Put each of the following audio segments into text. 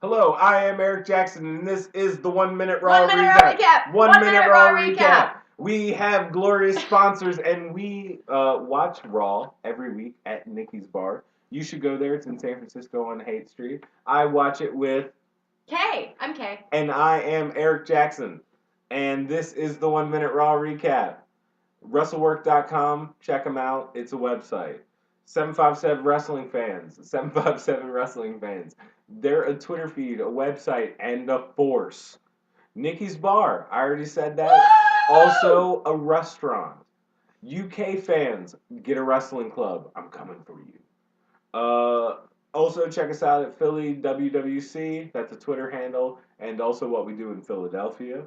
Hello, I am Eric Jackson, and this is the 1 Minute Raw 1 minute Raw recap. 1 Minute Raw recap. recap. We have glorious sponsors, and we watch Raw every week at Nikki's Bar. You should go there. It's in San Francisco on Haight Street. I watch it with Kay. I'm Kay. and I am Eric Jackson, and this is the 1 Minute Raw recap. WrestleWork.com, check them out. It's a website. 757 Wrestling Fans, 757 Wrestling Fans. They're a Twitter feed, a website, and a force. Nikki's Bar, I already said that. Woo! Also a restaurant. UK fans, get a wrestling club. I'm coming for you. Also check us out at Philly WWC. That's a Twitter handle, and also what we do in Philadelphia.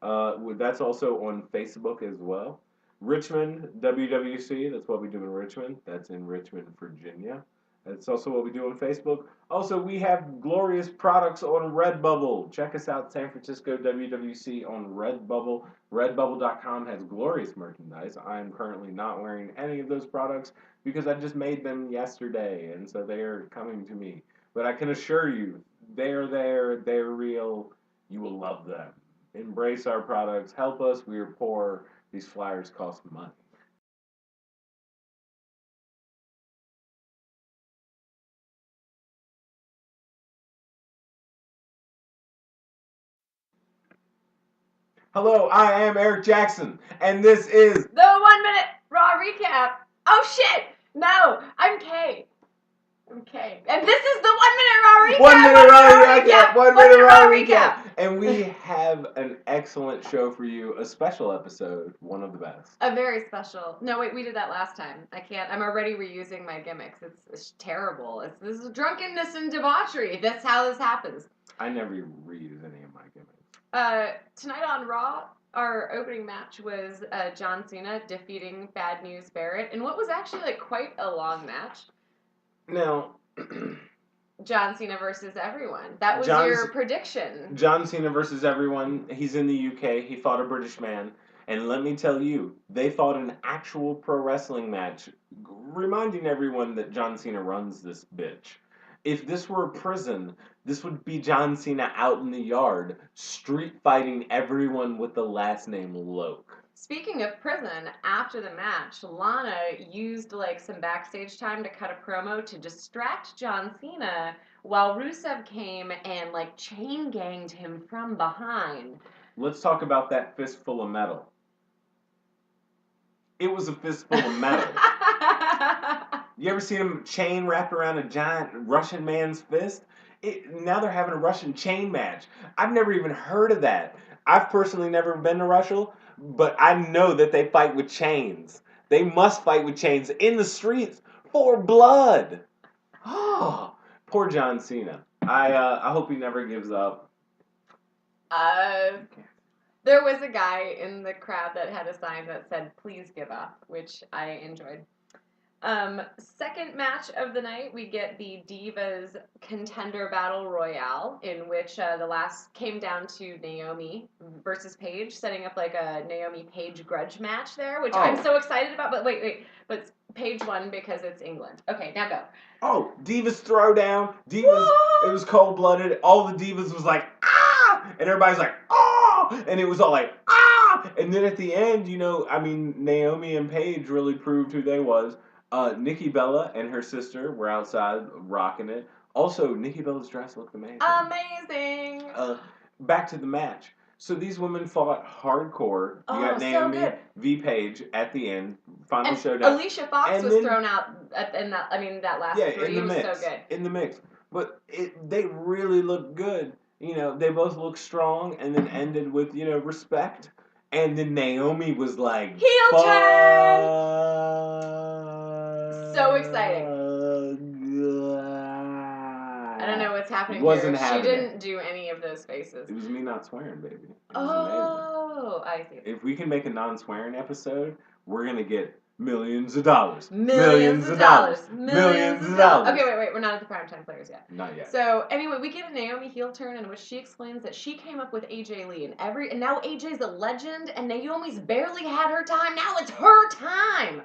That's also on Facebook as well. Richmond WWC. That's what we do in Richmond. That's in Richmond, Virginia. That's also what we do on Facebook. Also, we have glorious products on Redbubble. Check us out, San Francisco WWC on Redbubble. Redbubble.com has glorious merchandise. I am currently not wearing any of those products because I just made them yesterday, and so they are coming to me. But I can assure you, they're there, they're real. You will love them. Embrace our products. Help us. We are poor. These flyers cost money. Hello, I am Eric Jackson, and this is The 1 minute Raw recap. Oh shit! No, I'm Kay. I'm Kay. And this is the 1 minute Raw recap. 1 minute Raw recap. 1 minute Raw recap. recap. And we have an excellent show for you, a special episode, one of the best. A very special. No, wait, we did that last time. I can't. I'm already reusing my gimmicks. It's terrible. This is drunkenness and debauchery. That's how this happens. I never reuse any of my gimmicks. Tonight on Raw, our opening match was John Cena defeating Bad News Barrett in what was actually like quite a long match. Now, John Cena versus everyone. That was your prediction. John Cena versus everyone. He's in the UK. He fought a British man. And let me tell you, they fought an actual pro wrestling match, reminding everyone that John Cena runs this bitch. If this were a prison, this would be John Cena out in the yard, street fighting everyone with the last name Loke. Speaking of prison, after the match, Lana used like some backstage time to cut a promo to distract John Cena while Rusev came and like chain ganged him from behind. Let's talk about that fistful of metal. It was a fistful of metal. You ever seen him chain wrapped around a giant Russian man's fist? Now they're having a Russian chain match. I've never even heard of that. I've personally never been to Russia, but I know that they fight with chains. They must fight with chains in the streets for blood. Oh, poor John Cena. I hope he never gives up. There was a guy in the crowd that had a sign that said, "Please give up," which I enjoyed. Second match of the night, we get the Divas Contender Battle Royale, in which the last came down to Naomi versus Paige, setting up like a Naomi Paige grudge match there, which I'm so excited about. But wait. But Paige won because it's England. Okay, now go. Oh, Divas Throwdown. Divas, it was cold-blooded. All the Divas was like, ah! And everybody's like, ah! And it was all like, ah! And then at the end, Naomi and Paige really proved who they was. Nikki Bella and her sister were outside rocking it. Also, Nikki Bella's dress looked amazing. Amazing. Back to the match. So these women fought hardcore. You got Naomi v. Paige at the end, final showdown. Alicia Fox was thrown out in that last three was so good. In the mix. But they really looked good. They both looked strong, and then ended with, respect. And then Naomi was like, heel turn! So exciting. I don't know what's happening here. She didn't do any of those faces. It was me not swearing, baby. It was amazing. I see. If we can make a non-swearing episode, we're going to get millions of dollars. Millions of dollars. Millions of dollars. Okay, wait. We're not at the primetime players yet. Not yet. So, anyway, we get a Naomi heel turn in which she explains that she came up with AJ Lee. And now AJ's a legend, and Naomi's barely had her time. Now it's her time.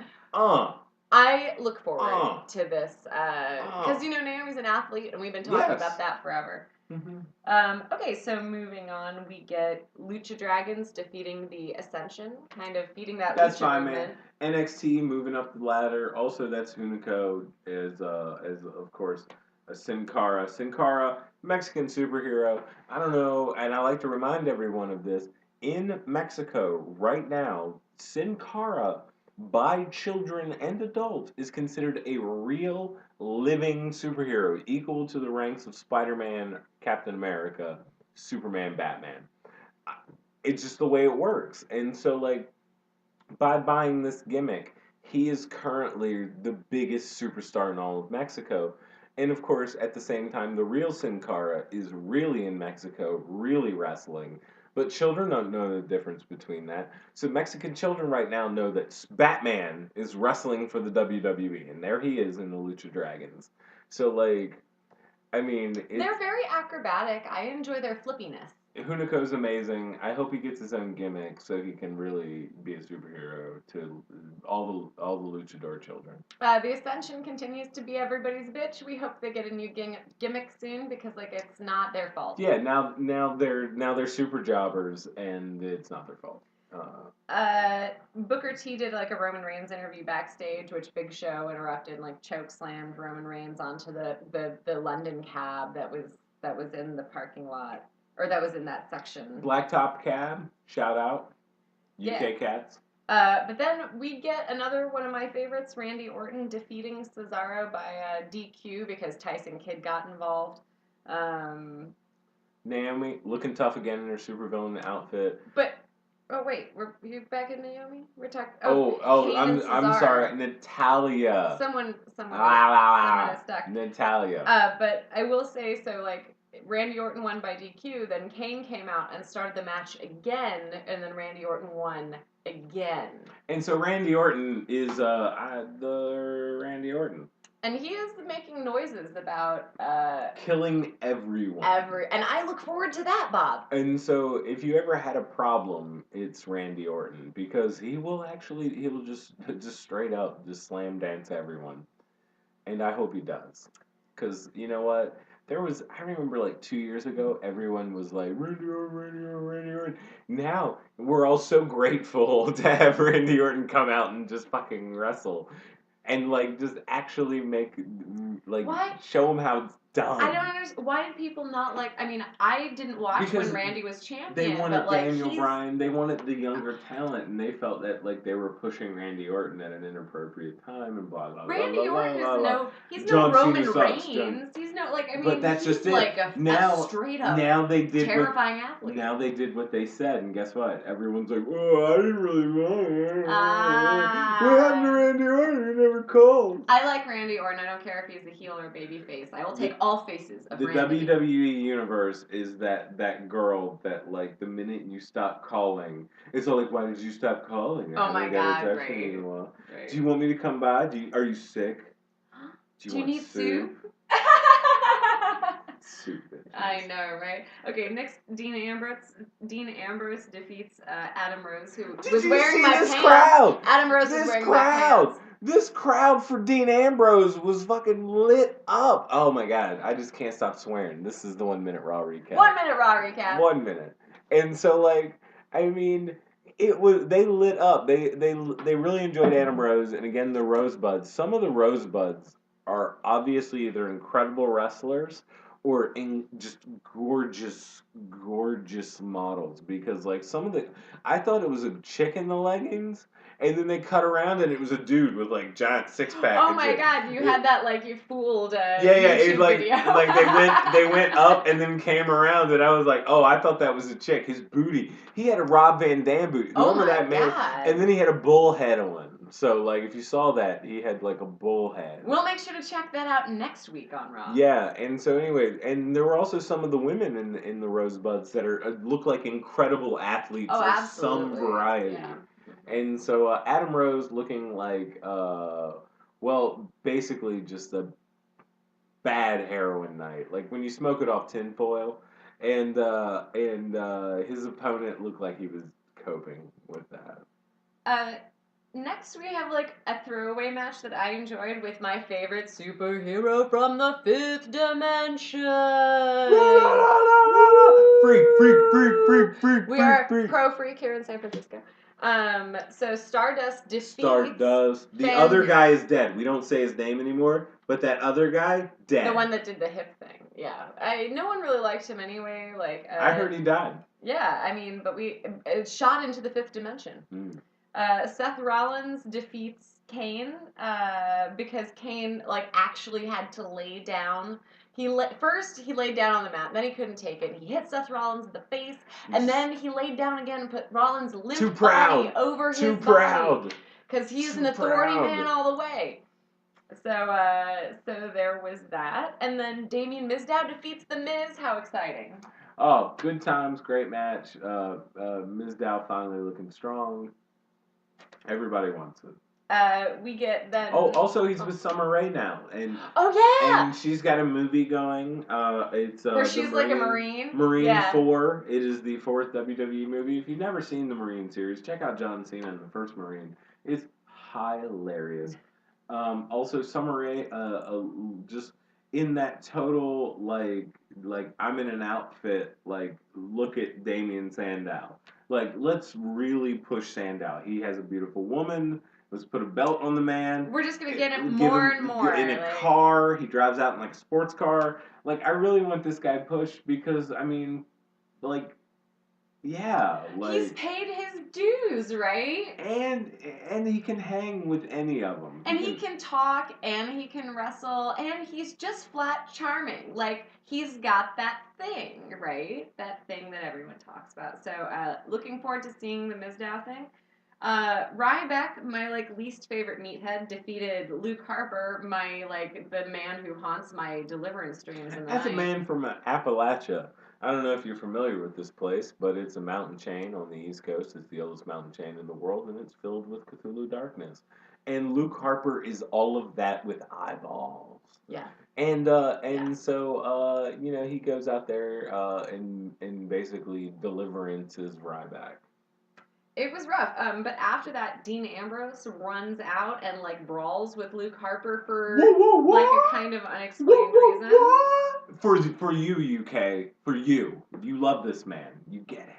I look forward Uh. to this because Naomi's an athlete, and we've been talking Yes. about that forever. Mm-hmm. Okay, so moving on, we get Lucha Dragons defeating the Ascension, kind of feeding that That's Lucha fine, movement. man. NXT moving up the ladder. Also, that's Hunico is of course a Sin Cara. Sin Cara, Mexican superhero. I don't know, and I like to remind everyone of this. In Mexico right now, Sin Cara by children and adults is considered a real living superhero, equal to the ranks of Spider-Man, Captain America, Superman, Batman. It's just the way it works. And so like by buying this gimmick, he is currently the biggest superstar in all of Mexico. And of course, at the same time, the real Sin Cara is really in Mexico, really wrestling. But children don't know the difference between that. So Mexican children right now know that Batman is wrestling for the WWE, and there he is in the Lucha Dragons. So like, I mean, they're very acrobatic. I enjoy their flippiness. Hunico's amazing. I hope he gets his own gimmick so he can really be a superhero to all the luchador children. The Ascension continues to be everybody's bitch. We hope they get a new gimmick soon because like it's not their fault. Yeah, now they're super jobbers and it's not their fault. Booker T did like a Roman Reigns interview backstage, which Big Show interrupted and like choke slammed Roman Reigns onto the London cab that was in the parking lot. Or that was in that section. Blacktop Cab, shout out. UK Cats. But then we get another one of my favorites, Randy Orton defeating Cesaro by DQ because Tyson Kidd got involved. Naomi looking tough again in her supervillain outfit. But wait, you back in Naomi? We're talking. I'm sorry, Natalia. Someone is stuck. Natalia. But I will say so like. Randy Orton won by DQ, then Kane came out and started the match again, and then Randy Orton won again. And so Randy Orton is the Randy Orton. And he is making noises about killing everyone. And I look forward to that, Bob. And so if you ever had a problem, it's Randy Orton because he will just straight up just slam dance everyone. And I hope he does. Cuz you know what? I remember like 2 years ago, everyone was like, Randy Orton, Randy Orton, Randy Orton. Now, we're all so grateful to have Randy Orton come out and just fucking wrestle. And like, just actually show him how it's done. I don't understand. Why did people not like, I mean, I didn't watch when Randy was champion. They wanted Daniel Bryan, they wanted the younger talent, and they felt that like they were pushing Randy Orton at an inappropriate time and blah, blah, blah, Randy Orton is he's no Roman Reigns. He's no, like, I mean, but that's he's just it. Like a straight up terrifying athlete. Now they did what they said, and guess what? Everyone's like, oh, I didn't really want it. What happened to Randy Orton? He never called. I like Randy Orton. I don't care if he's a heel or a baby face. I will take all faces of Randy. The WWE universe is that girl that like the minute you stop calling, it's all like, why did you stop calling? Oh my God! Right. Do you want me to come by? Are you sick? Do you need soup? Stupid. I know, right? Okay, next, Dean Ambrose defeats Adam Rose, who was wearing my pants. Crowd? Adam Rose was wearing my pants. This crowd for Dean Ambrose was fucking lit up. Oh my God, I just can't stop swearing. This is the 1 minute Raw recap. 1 minute Raw recap. 1 minute. And so like, I mean, they lit up. They really enjoyed Adam Rose, and again the Rosebuds. Some of the Rosebuds are obviously either incredible wrestlers or just gorgeous models, because like I thought it was a chick in the leggings, and then they cut around and it was a dude with like giant six pack. Oh my God, you had that like you fooled YouTube video. Like they went up and then came around, and I was like, oh, I thought that was a chick. His booty, he had a Rob Van Dam booty. Remember that man? And then he had a bull head on. So, like, if you saw that, he had, like, a bull head. We'll make sure to check that out next week on Raw. Yeah, and so, anyway, and there were also some of the women in the Rosebuds that look like incredible athletes of some variety. Yeah. And so, Adam Rose looking like, basically just a bad heroin night. Like, when you smoke it off tinfoil, and his opponent looked like he was coping with that. Next, we have like a throwaway match that I enjoyed with my favorite superhero from the fifth dimension. Freak. We are pro freak here in San Francisco. So Stardust defeats Stardust. The other guy is dead. We don't say his name anymore, but that other guy, dead. The one that did the hip thing. Yeah. No one really liked him anyway. Like I heard he died. Yeah, I mean, but it shot into the fifth dimension. Seth Rollins defeats Kane because Kane like actually had to lay down. First he laid down on the mat, then he couldn't take it. He hit Seth Rollins in the face, and then he laid down again and put Rollins' limp body over his body because he's an authority man all the way. So there was that, and then Damien Mizdow defeats the Miz. How exciting! Oh, good times, great match. Mizdow finally looking strong. Everybody wants it. We get then. Oh, also he's with Summer Rae now, and and she's got a movie going. It's where she's like a Marine. Marine 4. It is the 4th WWE movie. If you've never seen the Marine series, check out John Cena in the first Marine. It's hilarious. Also, Summer Rae, just in that total like I'm in an outfit. Like, look at Damien Sandow. Like, let's really push Sandow. He has a beautiful woman. Let's put a belt on the man. We're just gonna get him more and more in a car. He drives out in like a sports car. Like, I really want this guy pushed because I mean, like, yeah, like he's paid his dues, right? And he can hang with any of them. And he can talk, and he can wrestle, and he's just flat charming. Like, he's got that thing, right? That thing that everyone talks about. So, looking forward to seeing the Mizdow thing. Ryback, my like least favorite meathead, defeated Luke Harper, my like the man who haunts my deliverance dreams in the That's night. A man from Appalachia. I don't know if you're familiar with this place, but it's a mountain chain on the East Coast. It's the oldest mountain chain in the world, and it's filled with Cthulhu darkness. And Luke Harper is all of that with eyeballs. Yeah. And so you know, he goes out there and basically deliverances Ryback. It was rough. But after that, Dean Ambrose runs out and like brawls with Luke Harper for like a kind of unexplained reason. For you, UK, for you love this man. You get it.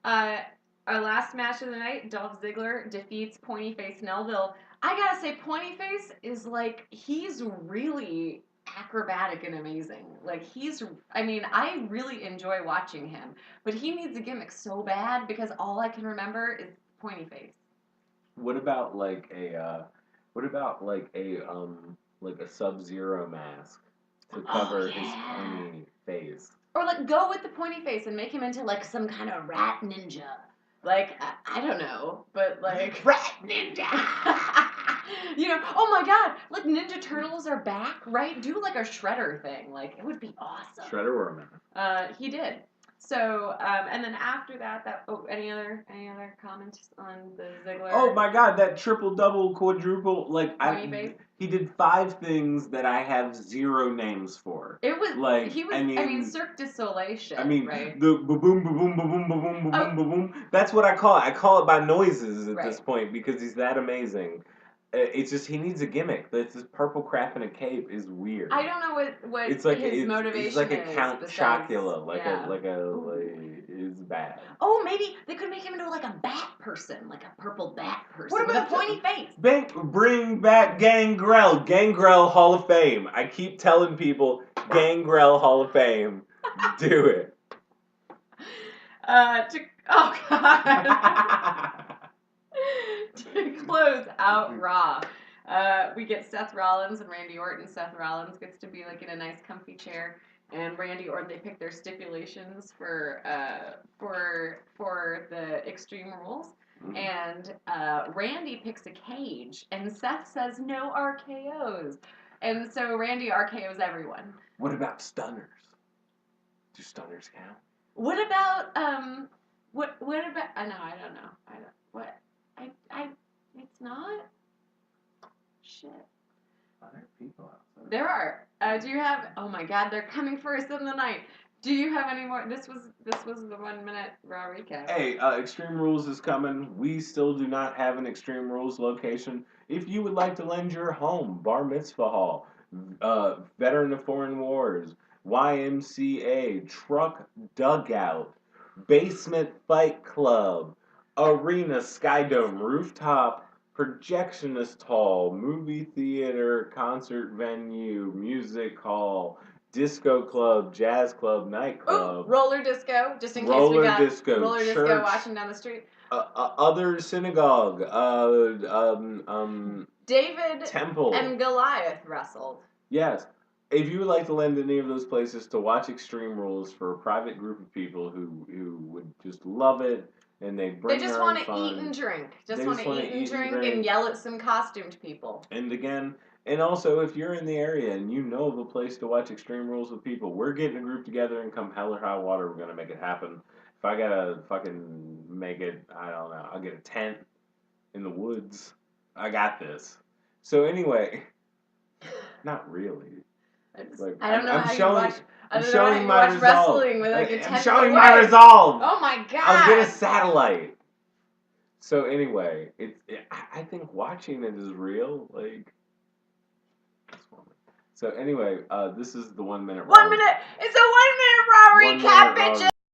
Our last match of the night, Dolph Ziggler defeats Pointy Face Neville. I gotta say, Pointy Face is like he's really acrobatic and amazing. Like I really enjoy watching him, but he needs a gimmick so bad because all I can remember is Pointy Face. What about like a Sub-Zero mask to cover his pointy face? Or like go with the pointy face and make him into like some kind of rat ninja. Like I don't know, but like rat ninja. You know, oh my god, like Ninja Turtles are back, right? Do like a Shredder thing, like it would be awesome. Shredder or a man? He did. So, and then after that, any other comments on the Ziggler? Oh my god, that triple, double, quadruple, he did 5 things that I have 0 names for. It was like I mean Cirque du Soleil shit. I mean, right? The boom, boom, boom, boom, boom, boom, boom. That's what I call it. I call it by noises at this point because he's that amazing. It's just he needs a gimmick. This purple crap in a cape is weird. I don't know what it's like his motivation is. It's like a Count Chocula, it's bad. Oh, maybe they could make him into like a bat person, like a purple bat person with a pointy face. Bring back Gangrel, Gangrel Hall of Fame. I keep telling people Gangrel Hall of Fame. Do it. Oh God. To close out Raw, we get Seth Rollins and Randy Orton. Seth Rollins gets to be like in a nice comfy chair, and Randy Orton, they pick their stipulations for the Extreme Rules. Mm-hmm. And Randy picks a cage, and Seth says no RKOs, and so Randy RKOs everyone. What about stunners? Do stunners count? What about what about? I don't know. What? It's not. Shit. There are people out there. There are. Do you have? Oh my God, they're coming for us in the night. Do you have any more? This was the 1 minute Raw recap. Hey, Extreme Rules is coming. We still do not have an Extreme Rules location. If you would like to lend your home, Bar Mitzvah Hall, Veteran of Foreign Wars, YMCA, Truck Dugout, Basement Fight Club, Arena Skydome, Rooftop, Projectionist Hall, Movie Theater, Concert Venue, Music Hall, Disco Club, Jazz Club, Ooh, Nightclub, roller disco, just in case we roller got disco, roller disco church, watching down the street. other synagogue, David temple. and Goliath wrestled. Yes. If you would like to lend any of those places to watch Extreme Rules for a private group of people who would just love it and they bring They just their own want to fun. eat and drink. Just They want just to wanna eat and drink and yell at some costumed people. And again, and also if you're in the area and you know of a place to watch Extreme Rules with people, we're getting a group together and come hell or high water, we're gonna make it happen. If I gotta fucking make it, I don't know, I'll get a tent in the woods. I got this. So anyway, not really. I don't know I'm how you showing, watch. I I'm don't know how showing you my watch resolve. wrestling with like a I'm tent showing in the my woods. resolve. Oh my god! I'll get a satellite. So anyway, I think watching it is real. Like, so anyway, this is the 1 minute. 1 minute. It's a 1 minute Raw recap, bitches.